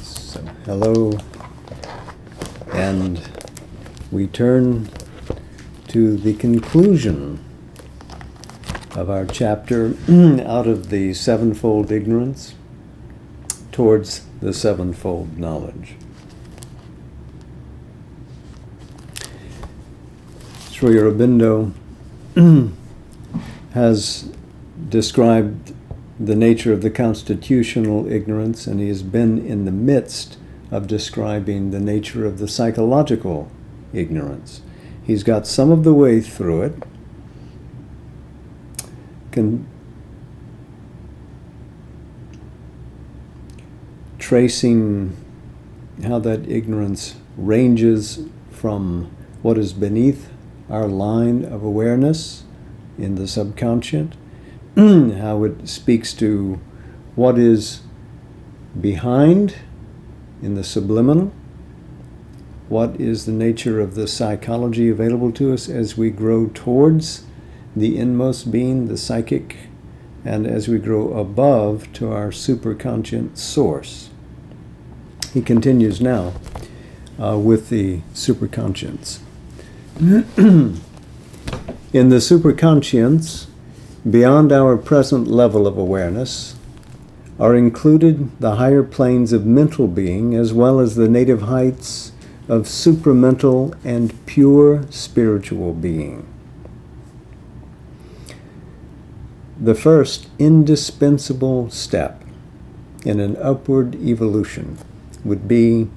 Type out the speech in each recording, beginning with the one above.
So, hello, and we turn to the conclusion of our chapter out of the sevenfold ignorance towards the sevenfold knowledge. Sri Aurobindo has described the nature of the constitutional ignorance, and he has been in the midst of describing the nature of the psychological ignorance. He's got some of the way through it, tracing how that ignorance ranges from what is beneath our line of awareness in the subconscious, how it speaks to what is behind in the subliminal, what is the nature of the psychology available to us as we grow towards the inmost being, the psychic, and as we grow above to our superconscious source. He continues now with the superconscious. In the superconscious, beyond our present level of awareness, are included the higher planes of mental being as well as the native heights of supramental and pure spiritual being. The first indispensable step in an upward evolution would be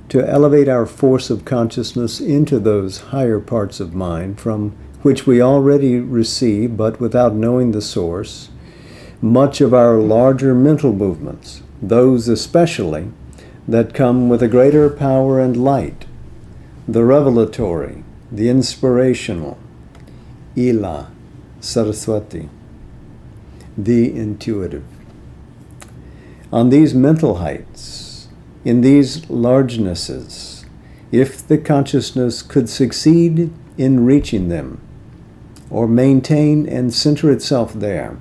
to elevate our force of consciousness into those higher parts of mind from which we already receive, but without knowing the source, much of our larger mental movements, those especially that come with a greater power and light, the revelatory, the inspirational, Ila, Saraswati, the intuitive. On these mental heights, in these largenesses, if the consciousness could succeed in reaching them, or maintain and center itself there,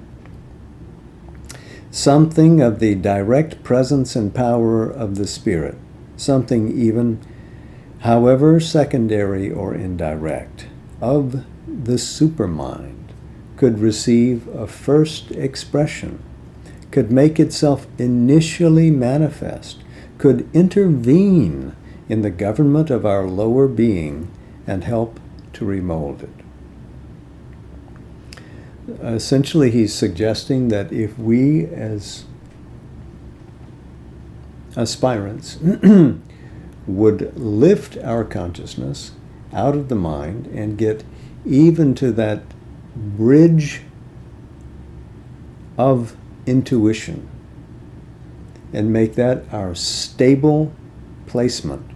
something of the direct presence and power of the Spirit, something even, however secondary or indirect, of the supermind, could receive a first expression, could make itself initially manifest, could intervene in the government of our lower being and help to remold it. Essentially, he's suggesting that if we as aspirants would lift our consciousness out of the mind and get even to that bridge of intuition and make that our stable placement,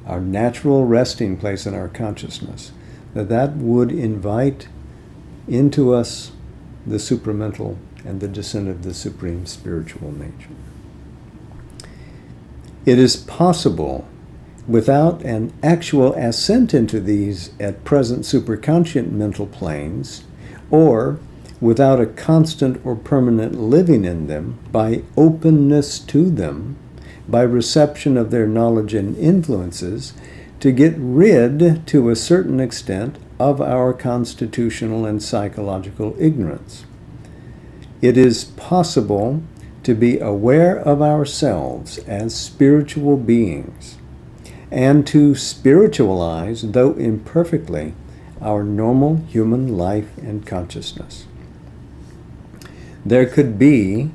our natural resting place in our consciousness, that would invite into us the supramental and the descent of the supreme spiritual nature. It is possible, without an actual ascent into these at present superconscious mental planes, or without a constant or permanent living in them, by openness to them, by reception of their knowledge and influences, to get rid, to a certain extent, of our constitutional and psychological ignorance. It is possible to be aware of ourselves as spiritual beings and to spiritualize, though imperfectly, our normal human life and consciousness. There could be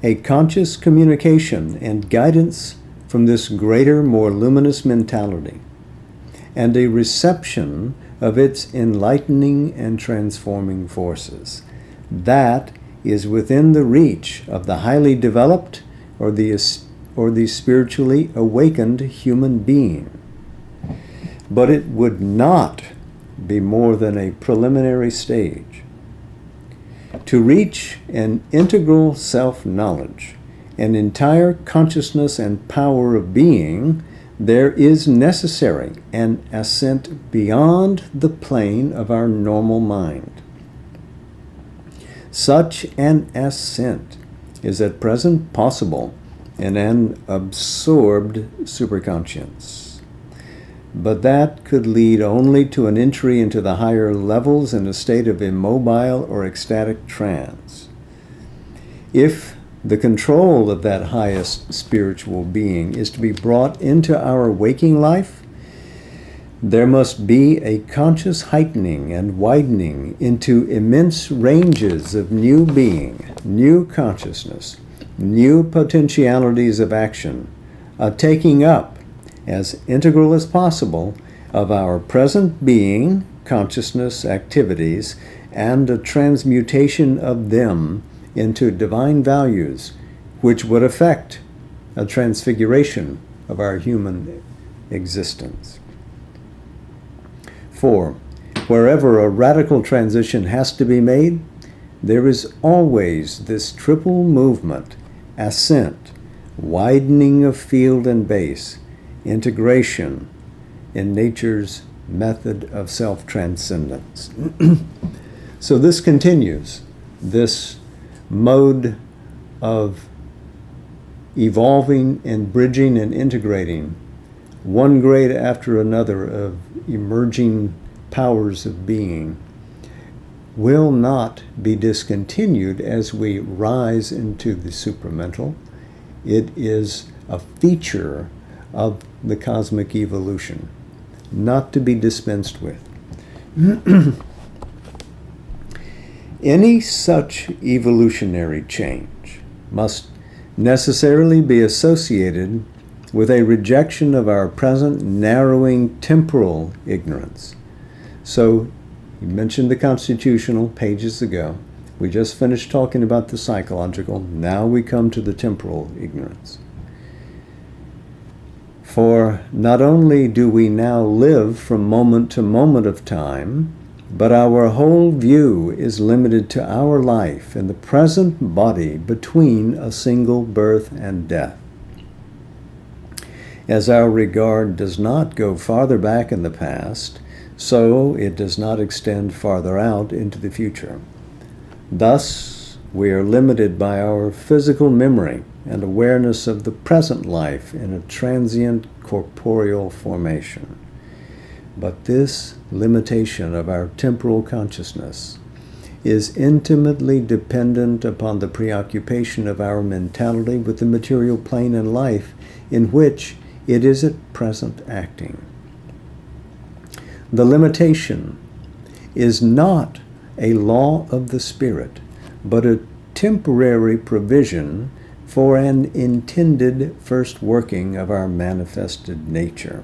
a conscious communication and guidance from this greater, more luminous mentality, and a reception of its enlightening and transforming forces. That is within the reach of the highly developed or the spiritually awakened human being. But it would not be more than a preliminary stage. To reach an integral self-knowledge, an entire consciousness and power of being, there is necessary an ascent beyond the plane of our normal mind. Such an ascent is at present possible in an absorbed superconscience. But that could lead only to an entry into the higher levels in a state of immobile or ecstatic trance. If the control of that highest spiritual being is to be brought into our waking life, there must be a conscious heightening and widening into immense ranges of new being, new consciousness, new potentialities of action, a taking up, as integral as possible, of our present being, consciousness, activities, and a transmutation of them into divine values, which would affect a transfiguration of our human existence. 4. Wherever a radical transition has to be made, there is always this triple movement: ascent, widening of field and base, integration in nature's method of self-transcendence. So this continues, this mode of evolving and bridging and integrating one grade after another of emerging powers of being will not be discontinued as we rise into the supramental. It is a feature of the cosmic evolution, not to be dispensed with. Any such evolutionary change must necessarily be associated with a rejection of our present narrowing temporal ignorance. So, you mentioned the constitutional pages ago. We just finished talking about the psychological. Now we come to the temporal ignorance. For not only do we now live from moment to moment of time, but our whole view is limited to our life in the present body between a single birth and death. As our regard does not go farther back in the past, so it does not extend farther out into the future. Thus, we are limited by our physical memory and awareness of the present life in a transient corporeal formation. But this limitation of our temporal consciousness is intimately dependent upon the preoccupation of our mentality with the material plane and life in which it is at present acting. The limitation is not a law of the spirit, but a temporary provision for an intended first working of our manifested nature.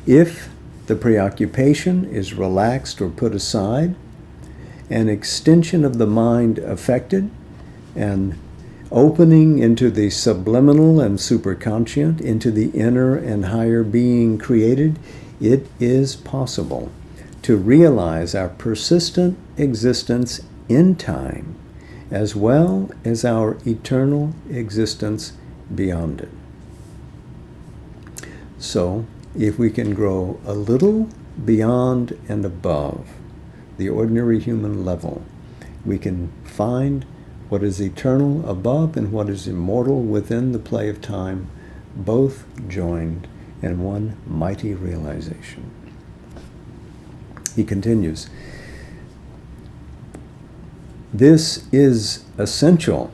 If the preoccupation is relaxed or put aside, an extension of the mind affected, and opening into the subliminal and superconscient, into the inner and higher being created, it is possible to realize our persistent existence in time, as well as our eternal existence beyond it. So, if we can grow a little beyond and above the ordinary human level, we can find what is eternal above and what is immortal within the play of time, both joined in one mighty realization. He continues, this is essential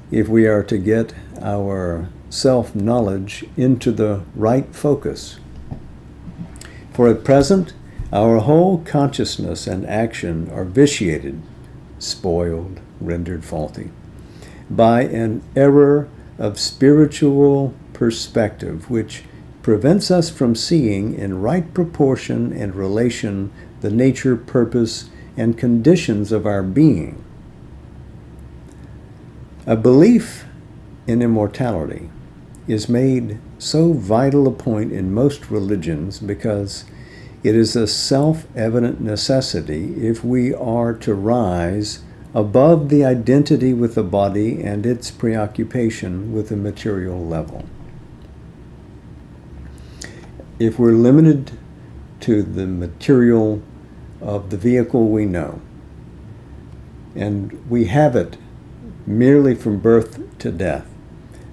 if we are to get our self-knowledge into the right focus. For at present, our whole consciousness and action are vitiated, spoiled, rendered faulty, by an error of spiritual perspective which prevents us from seeing in right proportion and relation the nature, purpose, and conditions of our being. A belief in immortality is made so vital a point in most religions because it is a self-evident necessity if we are to rise above the identity with the body and its preoccupation with the material level. If we're limited to the material of the vehicle we know, and we have it merely from birth to death,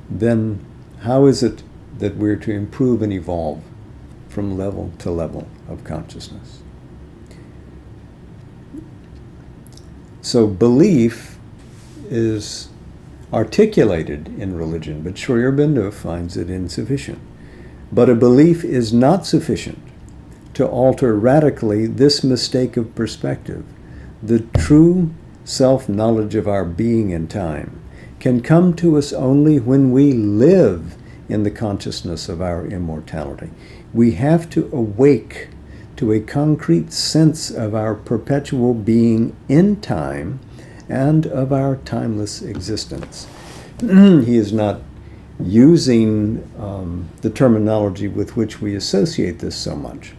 then how is it that we're to improve and evolve from level to level of consciousness? So belief is articulated in religion, but Sri Aurobindo finds it insufficient. But a belief is not sufficient to alter radically this mistake of perspective. The true self-knowledge of our being in time can come to us only when we live in the consciousness of our immortality. We have to awake to a concrete sense of our perpetual being in time and of our timeless existence. He is not using the terminology with which we associate this so much.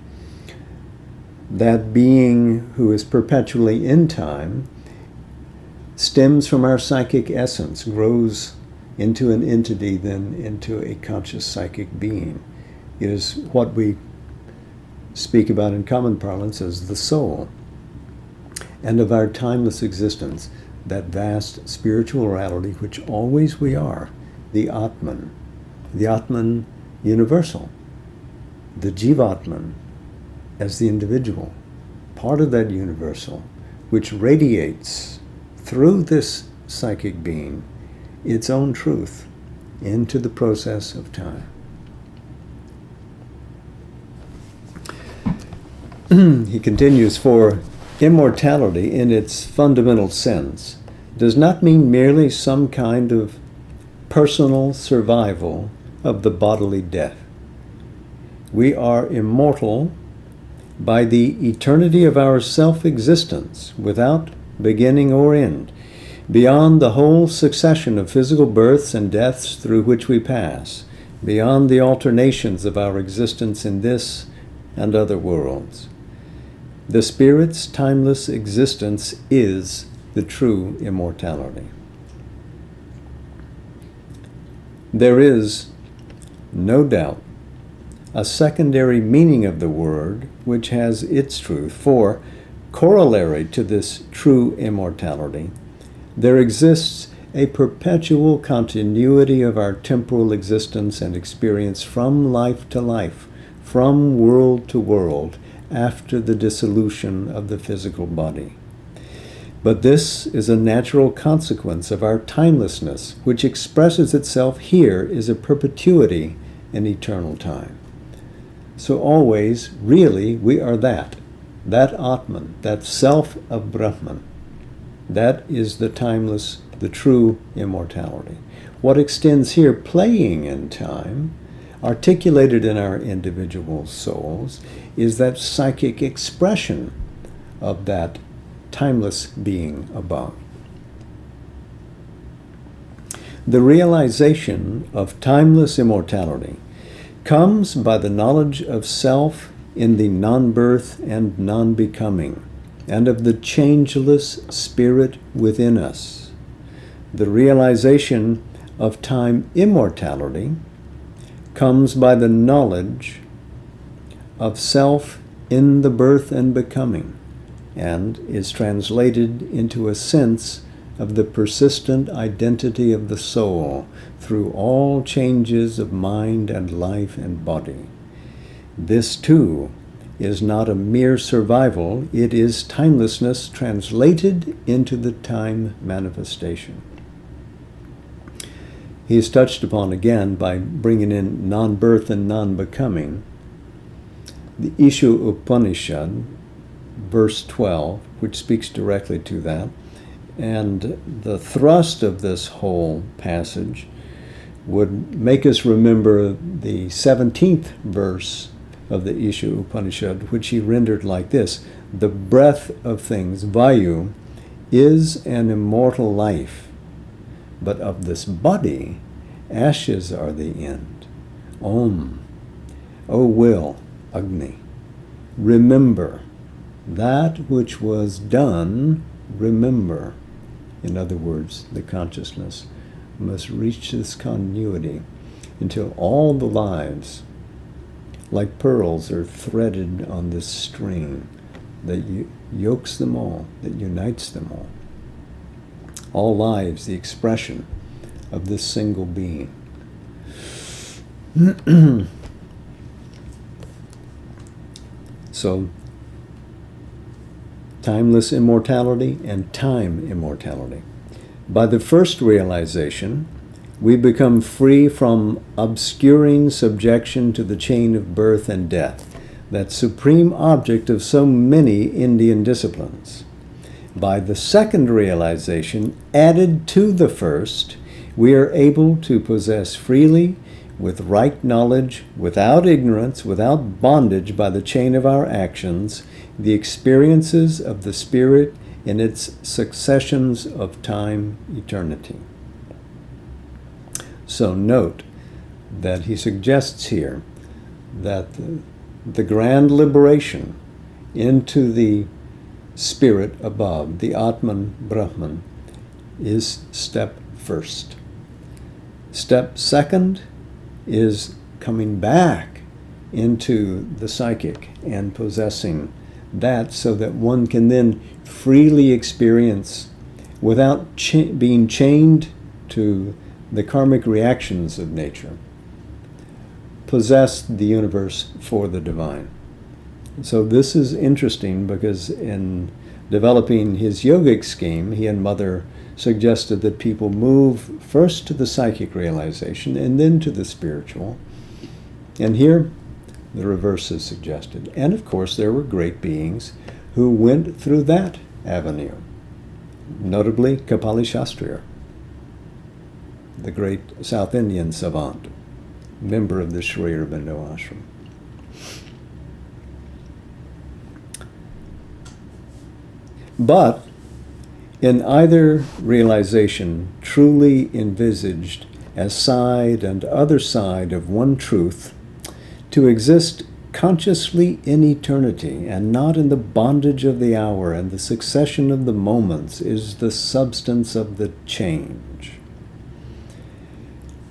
That being who is perpetually in time stems from our psychic essence, grows into an entity, then into a conscious psychic being. It is what we speak about in common parlance as the soul. And of our timeless existence, that vast spiritual reality which always we are, the Atman universal, the Jivatman as the individual, part of that universal, which radiates through this psychic being its own truth into the process of time. He continues, for immortality in its fundamental sense does not mean merely some kind of personal survival of the bodily death. We are immortal by the eternity of our self-existence without beginning or end, beyond the whole succession of physical births and deaths through which we pass, beyond the alternations of our existence in this and other worlds. The Spirit's timeless existence is the true immortality. There is, no doubt, a secondary meaning of the word which has its truth, for corollary to this true immortality, there exists a perpetual continuity of our temporal existence and experience from life to life, from world to world, after the dissolution of the physical body. But this is a natural consequence of our timelessness, which expresses itself here as a perpetuity in eternal time. So always, really, we are that Atman, that self of Brahman. That is the timeless, the true immortality. What extends here, playing in time, articulated in our individual souls, is that psychic expression of that timeless being above. The realization of timeless immortality comes by the knowledge of self in the non-birth and non-becoming, and of the changeless spirit within us. The realization of time immortality comes by the knowledge of self in the birth and becoming, and is translated into a sense of the persistent identity of the soul through all changes of mind and life and body. This, too, is not a mere survival, it is timelessness translated into the time manifestation. He is touched upon again by bringing in non-birth and non-becoming. The Isha Upanishad, verse 12, which speaks directly to that, and the thrust of this whole passage would make us remember the 17th verse of the Isha Upanishad, which he rendered like this: the breath of things, Vayu, is an immortal life, but of this body, ashes are the end. Om. O will, Agni, remember that which was done, remember. In other words, the consciousness must reach this continuity until all the lives, like pearls, are threaded on this string that yokes them all, that unites them all. all lives the expression of this single being. So, timeless immortality and time immortality. By the first realization, we become free from obscuring subjection to the chain of birth and death, that supreme object of so many Indian disciplines. By the second realization, added to the first, we are able to possess freely, with right knowledge, without ignorance, without bondage by the chain of our actions, the experiences of the Spirit in its successions of time eternity. So note that he suggests here that the grand liberation into the Spirit above, the Atman Brahman, is step first. Step second is coming back into the psychic and possessing that so that one can then freely experience without being chained to the karmic reactions of nature, possess the universe for the divine. So this is interesting because in developing his yogic scheme, he and Mother suggested that people move first to the psychic realization and then to the spiritual. And here, the reverse is suggested. And of course, there were great beings who went through that avenue, notably Kapali Shastriya, the great South Indian savant, member of the Sri Aurobindo ashram. But in either realization, truly envisaged as side and other side of one truth, to exist consciously in eternity and not in the bondage of the hour and the succession of the moments is the substance of the change.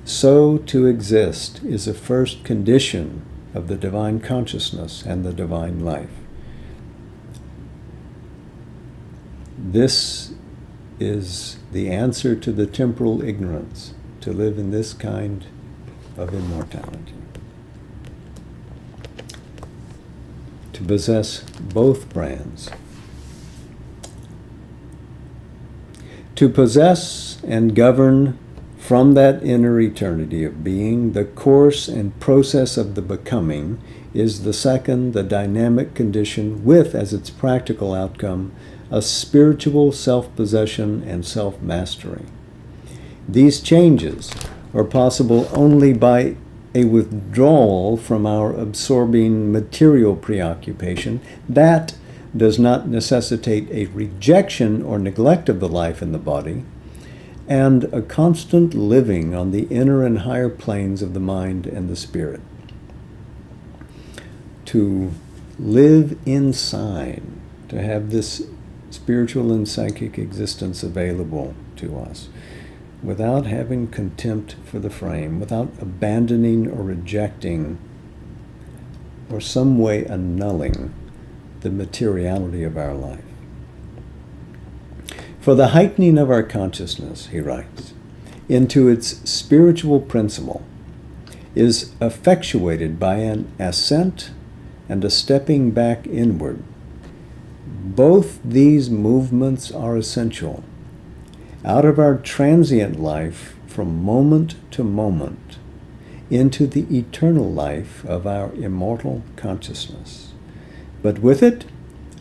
So to exist is a first condition of the divine consciousness and the divine life. This is the answer to the temporal ignorance, to live in this kind of immortality. To possess both brands. To possess and govern from that inner eternity of being, the course and process of the becoming is the second, the dynamic condition with, as its practical outcome, a spiritual self-possession and self-mastery. These changes are possible only by a withdrawal from our absorbing material preoccupation. That does not necessitate a rejection or neglect of the life in the body, and a constant living on the inner and higher planes of the mind and the spirit. To live inside, to have this spiritual and psychic existence available to us, without having contempt for the frame, without abandoning or rejecting or some way annulling the materiality of our life. For the heightening of our consciousness, he writes, into its spiritual principle is effectuated by an ascent and a stepping back inward. Both these movements are essential. Out of our transient life, from moment to moment, into the eternal life of our immortal consciousness. But with it,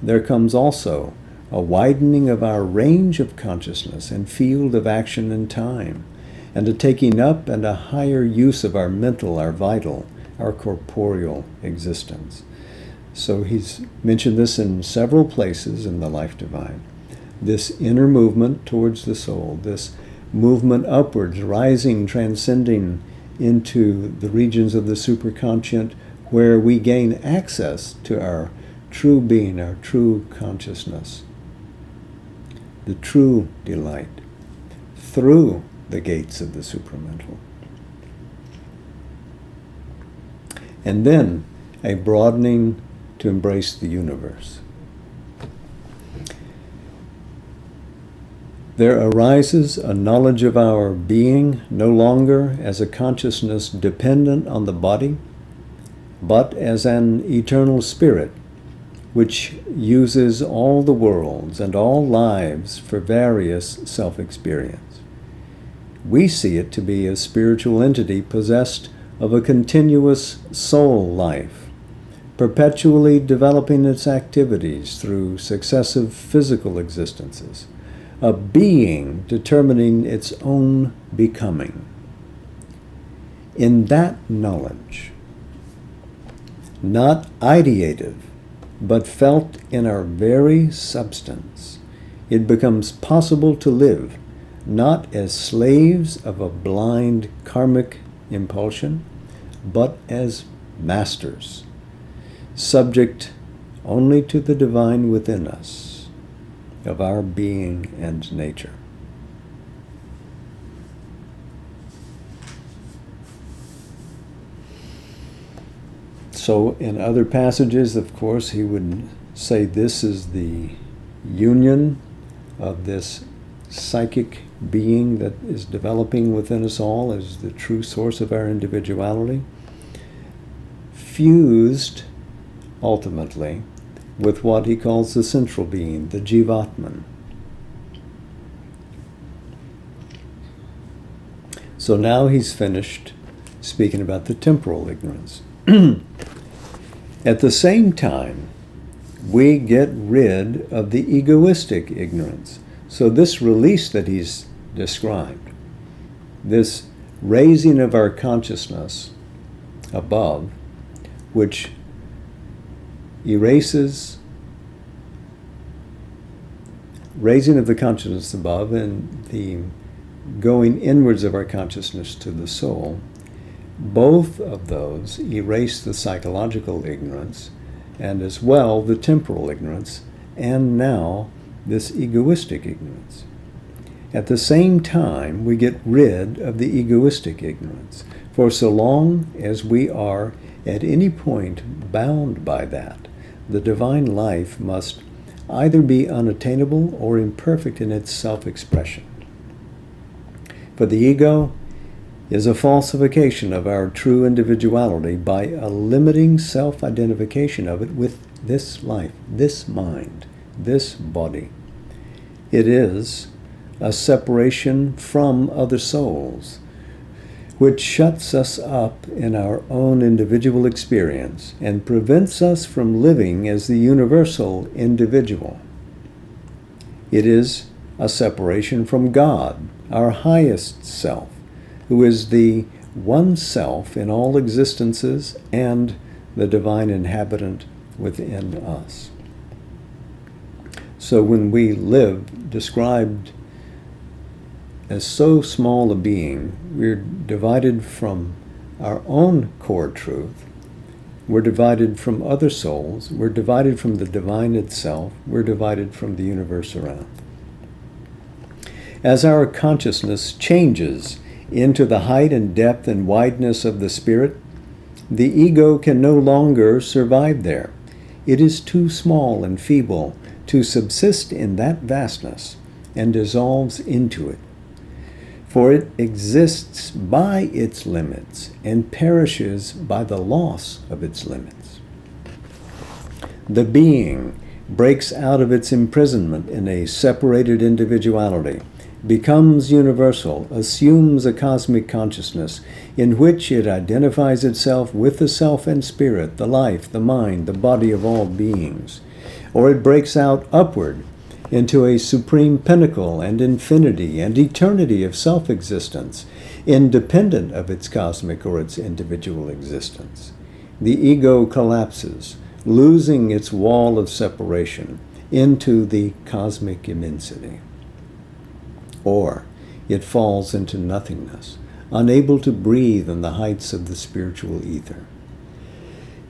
there comes also a widening of our range of consciousness and field of action and time, and a taking up and a higher use of our mental, our vital, our corporeal existence. So he's mentioned this in several places in the Life Divine. This inner movement towards the soul, this movement upwards, rising, transcending into the regions of the superconscient where we gain access to our true being, our true consciousness, the true delight, through the gates of the supramental. And then a broadening to embrace the universe. There arises a knowledge of our being no longer as a consciousness dependent on the body, but as an eternal spirit which uses all the worlds and all lives for various self-experience. We see it to be a spiritual entity possessed of a continuous soul life, perpetually developing its activities through successive physical existences, a being determining its own becoming. In that knowledge, not ideative, but felt in our very substance, it becomes possible to live not as slaves of a blind karmic impulsion, but as masters, subject only to the divine within us, of our being and nature. So in other passages, of course, he would say this is the union of this psychic being that is developing within us all as the true source of our individuality, fused ultimately with what he calls the central being, the Jivatman. So now he's finished speaking about the temporal ignorance. At the same time, we get rid of the egoistic ignorance. So this release that he's described, this raising of our consciousness above, which erases, raising of the consciousness above and the going inwards of our consciousness to the soul, both of those erase the psychological ignorance and as well the temporal ignorance, and now this egoistic ignorance. At the same time, we get rid of the egoistic ignorance. For so long as we are at any point bound by that, the divine life must either be unattainable or imperfect in its self-expression. For the ego is a falsification of our true individuality by a limiting self-identification of it with this life, this mind, this body. It is a separation from other souls, which shuts us up in our own individual experience and prevents us from living as the universal individual. It is a separation from God, our highest self, who is the one self in all existences and the divine inhabitant within us. So when we live described as so small a being, we're divided from our own core truth, we're divided from other souls, we're divided from the divine itself, we're divided from the universe around. As our consciousness changes into the height and depth and wideness of the spirit, the ego can no longer survive there. It is too small and feeble to subsist in that vastness and dissolves into it. For it exists by its limits and perishes by the loss of its limits. The being breaks out of its imprisonment in a separated individuality, becomes universal, assumes a cosmic consciousness in which it identifies itself with the self and spirit, the life, the mind, the body of all beings. Or it breaks out upward into a supreme pinnacle and infinity and eternity of self-existence, independent of its cosmic or its individual existence. The ego collapses, losing its wall of separation into the cosmic immensity. Or it falls into nothingness, unable to breathe in the heights of the spiritual ether.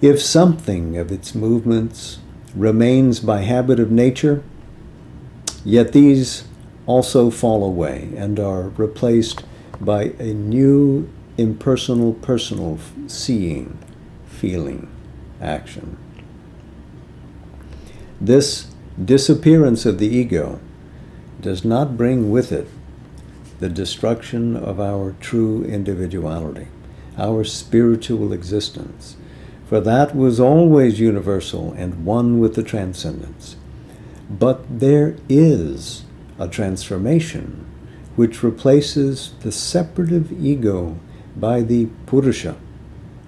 If something of its movements remains by habit of nature, yet these also fall away and are replaced by a new impersonal, personal seeing, feeling, action. This disappearance of the ego does not bring with it the destruction of our true individuality, our spiritual existence, for that was always universal and one with the transcendence. But there is a transformation which replaces the separative ego by the Purusha,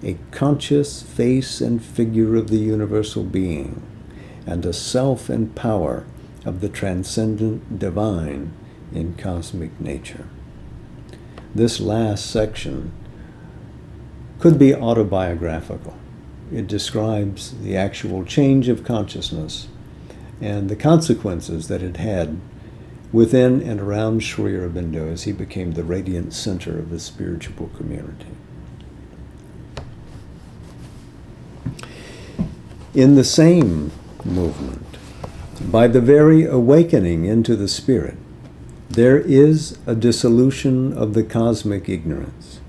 a conscious face and figure of the universal being, and a self and power of the transcendent divine in cosmic nature. This last section could be autobiographical. It describes the actual change of consciousness and the consequences that it had within and around Sri Aurobindo as he became the radiant center of the spiritual community. In the same movement, by the very awakening into the spirit, there is a dissolution of the cosmic ignorance.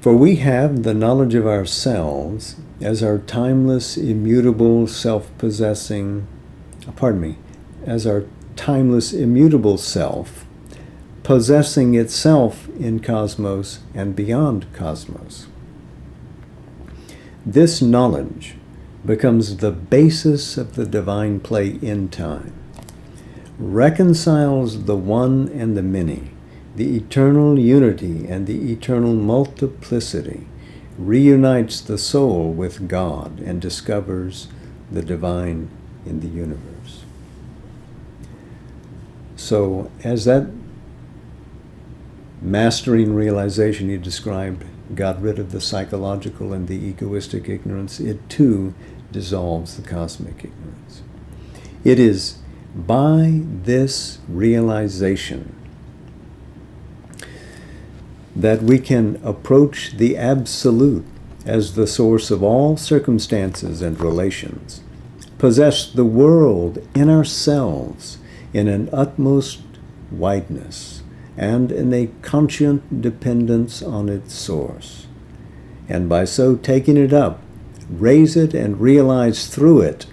For we have the knowledge of ourselves as our timeless, immutable, as our timeless, immutable self, possessing itself in cosmos and beyond cosmos. This knowledge becomes the basis of the divine play in time, reconciles the one and the many, the eternal unity and the eternal multiplicity, reunites the soul with God and discovers the divine in the universe. So as that mastering realization he described got rid of the psychological and the egoistic ignorance, it too dissolves the cosmic ignorance. It is by this realization that we can approach the Absolute as the source of all circumstances and relations, possess the world in ourselves in an utmost wideness and in a conscient dependence on its source, and by so taking it up, raise it and realize through it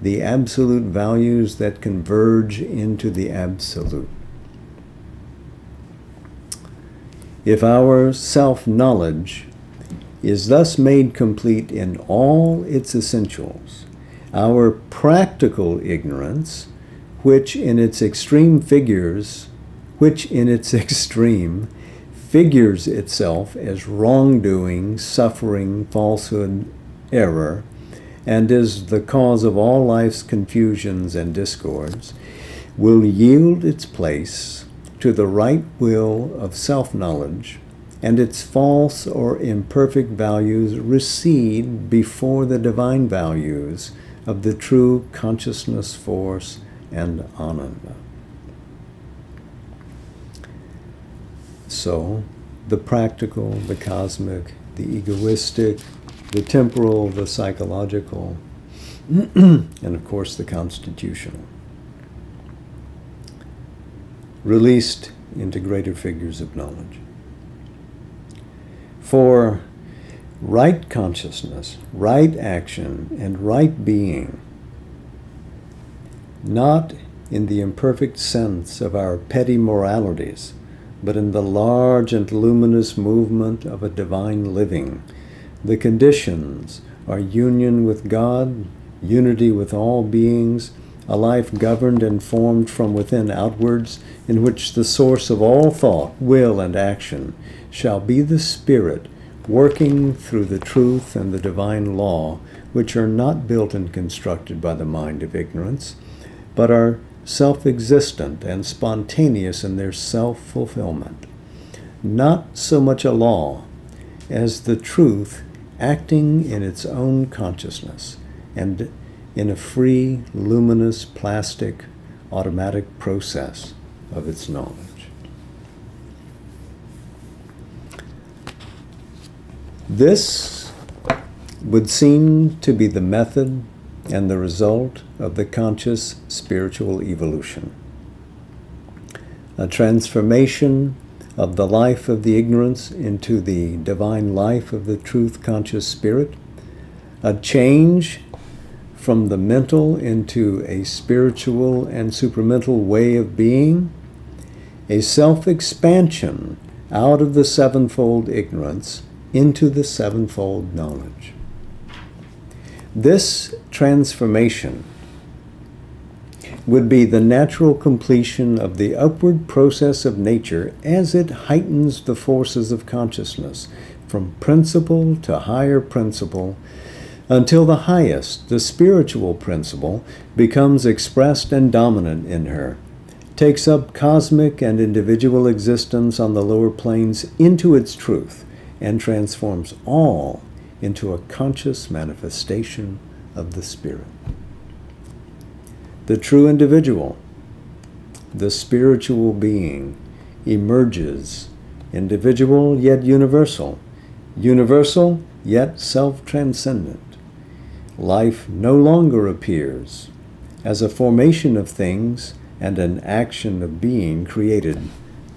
the absolute values that converge into the Absolute. If our self-knowledge is thus made complete in all its essentials, our practical ignorance, which in its extreme figures itself as wrongdoing, suffering, falsehood, error, and is the cause of all life's confusions and discords, will yield its place to the right will of self-knowledge, and its false or imperfect values recede before the divine values of the true consciousness force and Ananda. So, the practical, the cosmic, the egoistic, the temporal, the psychological, and of course the constitutional, released into greater figures of knowledge. For right consciousness, right action, and right being, not in the imperfect sense of our petty moralities, but in the large and luminous movement of a divine living, the conditions are union with God, unity with all beings, a life governed and formed from within outwards, in which the source of all thought, will, and action shall be the Spirit, working through the truth and the divine law, which are not built and constructed by the mind of ignorance, but are self-existent and spontaneous in their self-fulfillment. Not so much a law as the truth acting in its own consciousness and in a free, luminous, plastic, automatic process of its knowledge. This would seem to be the method and the result of the conscious spiritual evolution. A transformation of the life of the ignorance into the divine life of the truth conscious spirit, a change from the mental into a spiritual and supramental way of being, a self-expansion out of the sevenfold ignorance into the sevenfold knowledge. This transformation would be the natural completion of the upward process of nature as it heightens the forces of consciousness from principle to higher principle, until the highest, the spiritual principle, becomes expressed and dominant in her, takes up cosmic and individual existence on the lower planes into its truth, and transforms all into a conscious manifestation of the Spirit. The true individual, the spiritual being, emerges, individual yet universal, universal yet self-transcendent. Life no longer appears as a formation of things and an action of being created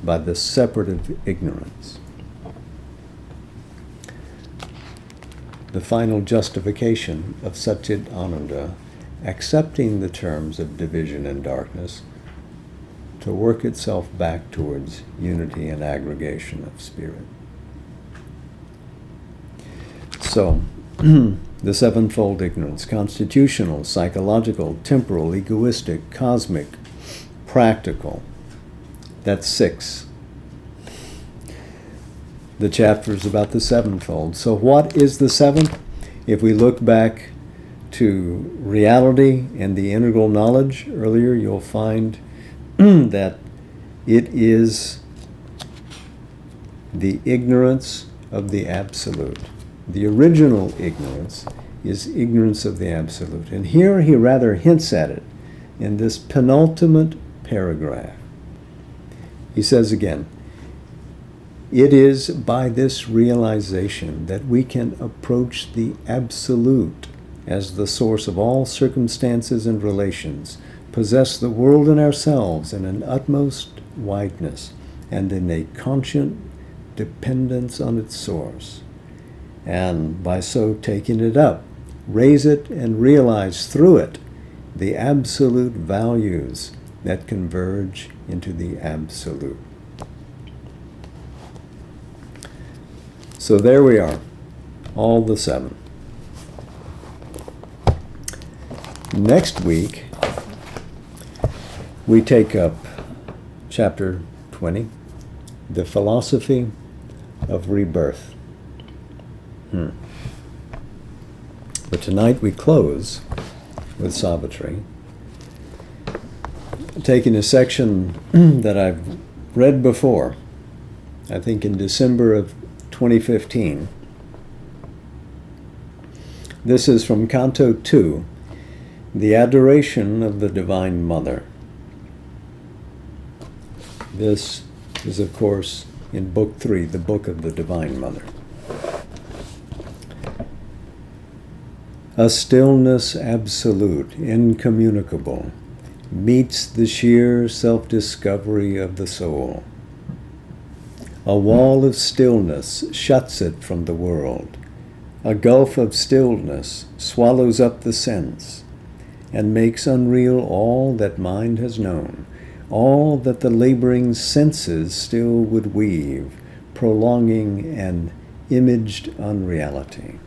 by the separative ignorance. The final justification of Satchit Ananda, accepting the terms of division and darkness to work itself back towards unity and aggregation of spirit. So, the sevenfold ignorance: constitutional, psychological, temporal, egoistic, cosmic, practical. That's 6. The chapter is about the sevenfold. So what is the seventh? If we look back to reality and the integral knowledge earlier, you'll find that it is the ignorance of the absolute. The original ignorance is ignorance of the absolute. And here he rather hints at it in this penultimate paragraph. He says again, it is by this realization that we can approach the absolute as the source of all circumstances and relations, possess the world and ourselves in an utmost wideness and in a conscient dependence on its source, and by so taking it up, raise it and realize through it the absolute values that converge into the absolute. So there we are, all the 7. Next week, we take up chapter 20, the philosophy of rebirth. But tonight we close with Savitri, taking a section that I've read before, I think in December of 2015. This is from Canto 2, The Adoration of the Divine Mother. This is, of course, in Book 3, the Book of the Divine Mother. A stillness absolute, incommunicable, meets the sheer self-discovery of the soul. A wall of stillness shuts it from the world. A gulf of stillness swallows up the sense and makes unreal all that mind has known, all that the laboring senses still would weave, prolonging an imaged unreality.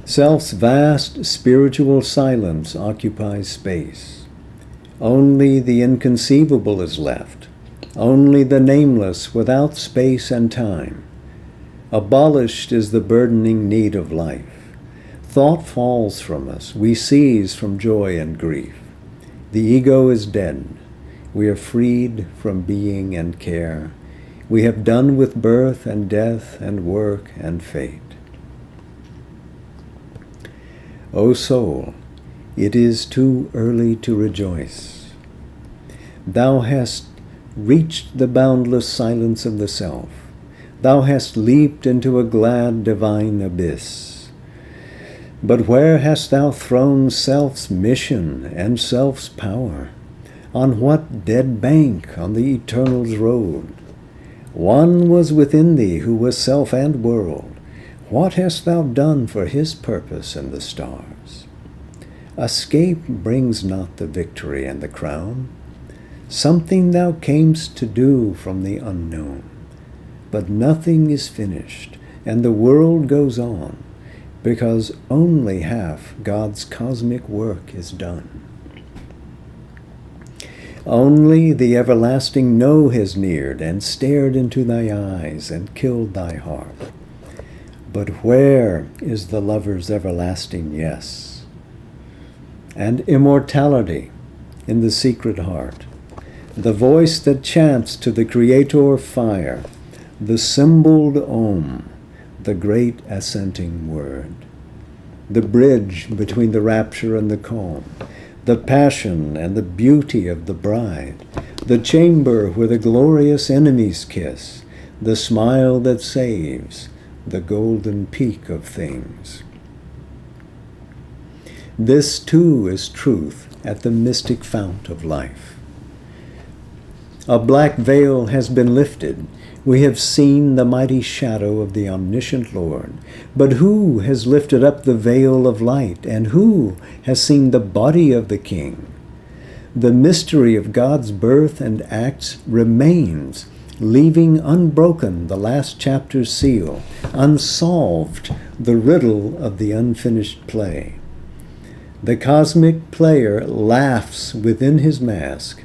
Self's vast spiritual silence occupies space. Only the inconceivable is left, only the nameless without space and time. Abolished is the burdening need of life. Thought falls from us, we cease from joy and grief. The ego is dead. We are freed from being and care. We have done with birth and death and work and fate. O soul, it is too early to rejoice. Thou hast reached the boundless silence of the self. Thou hast leaped into a glad divine abyss. But where hast thou thrown self's mission and self's power? On what dead bank on the eternal's road? One was within thee who was self and world. What hast thou done for his purpose in the stars? Escape brings not the victory and the crown. Something thou camest to do from the unknown. But nothing is finished, and the world goes on, because only half God's cosmic work is done. Only the everlasting No has neared and stared into thy eyes and killed thy heart. But where is the lover's everlasting yes? And immortality in the secret heart, the voice that chants to the Creator fire, the symboled Om, the great assenting word, the bridge between the rapture and the calm, the passion and the beauty of the bride, the chamber where the glorious enemies kiss, the smile that saves, the golden peak of things. This too is truth at the mystic fount of life. A black veil has been lifted. We have seen the mighty shadow of the omniscient Lord. But who has lifted up the veil of light, and who has seen the body of the King? The mystery of God's birth and acts remains, leaving unbroken the last chapter's seal, unsolved the riddle of the unfinished play. The cosmic player laughs within his mask,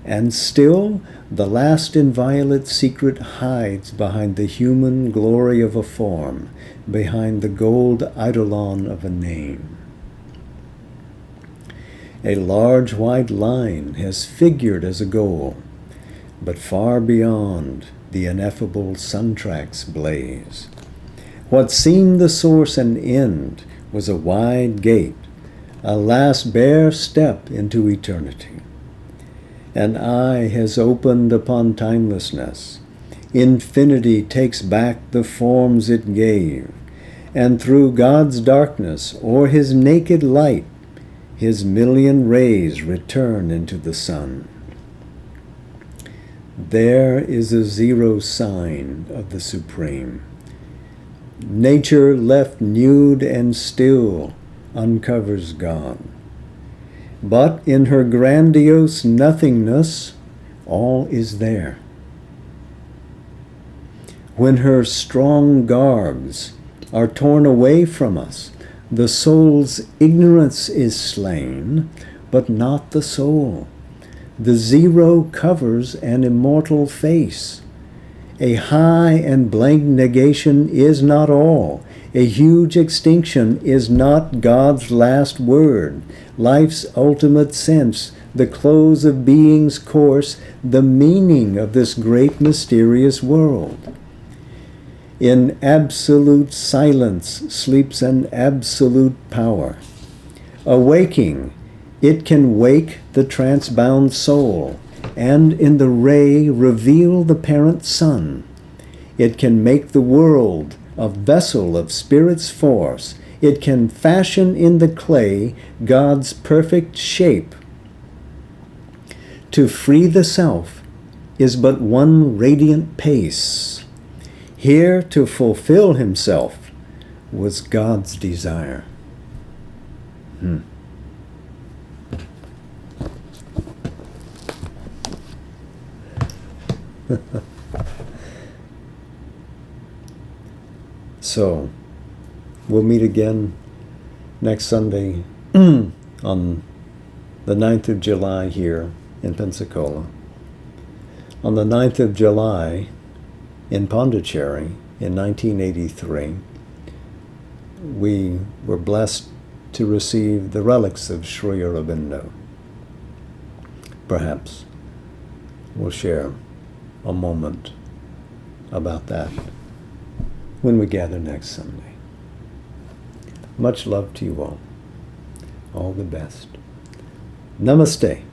and still the last inviolate secret hides behind the human glory of a form, behind the gold eidolon of a name. A large white line has figured as a goal, but far beyond the ineffable sun tracks blaze. What seemed the source and end was a wide gate, a last bare step into eternity. An eye has opened upon timelessness. Infinity takes back the forms it gave, and through God's darkness or his naked light, his million rays return into the sun. There is a zero sign of the Supreme. Nature left nude and still uncovers God. But in her grandiose nothingness, all is there. When her strong garbs are torn away from us, the soul's ignorance is slain, but not the soul. The zero covers an immortal face. A high and blank negation is not all. A huge extinction is not God's last word, life's ultimate sense, the close of being's course, the meaning of this great mysterious world. In absolute silence sleeps an absolute power. Awaking, it can wake the trance-bound soul, and in the ray reveal the parent sun. It can make the world a vessel of Spirit's force. It can fashion in the clay God's perfect shape. To free the self is but one radiant pace. Here to fulfill himself was God's desire. So, we'll meet again next Sunday on the 9th of July here in Pensacola. On the 9th of July in Pondicherry in 1983, we were blessed to receive the relics of Sri Aurobindo. Perhaps we'll share a moment about that when we gather next Sunday. Much love to you all. All the best. Namaste.